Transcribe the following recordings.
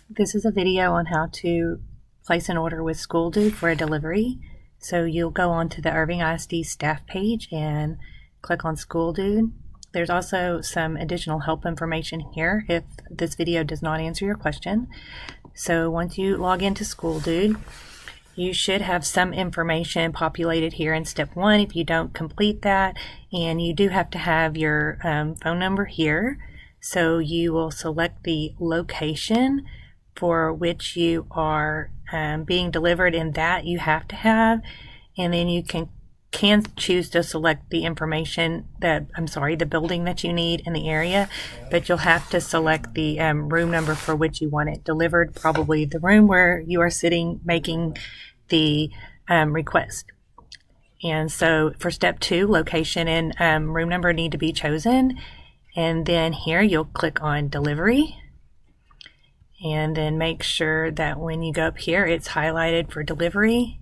This is a video on how to place an order with School Dude for a delivery. So you'll go onto the Irving ISD staff page and click on School Dude. There's also some additional help information here if this video does not answer your question. So once you log into School Dude, you should have some information populated here in step 1 if you don't complete that, and you do have to have your phone number here. So you will select the location for which you are being delivered, and that you have to have, and then you can choose to select the information the building that you need in the area, but you'll have to select the room number for which you want it delivered, probably the room where you are sitting making the request. And so for step 2, location and room number need to be chosen, and then here you'll click on delivery, and then make sure that when you go up here it's highlighted for delivery.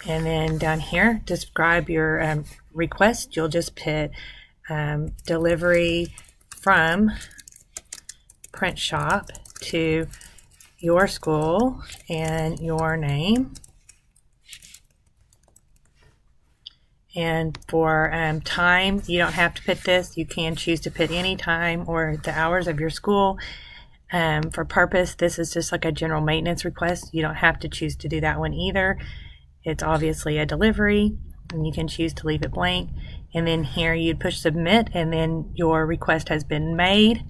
And then down here, describe your request. You'll just put delivery from print shop to your school and your name. And for time, you don't have to put this. You can choose to put any time or the hours of your school. For purpose, this is just like a general maintenance request. You don't have to choose to do that one either. It's obviously a delivery, and you can choose to leave it blank. And then here you'd push submit, and then your request has been made.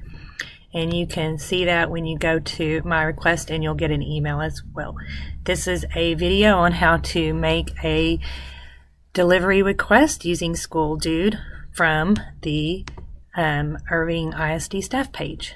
And you can see that when you go to my request, and you'll get an email as well. This is a video on how to make a delivery request using School Dude from the Irving ISD staff page.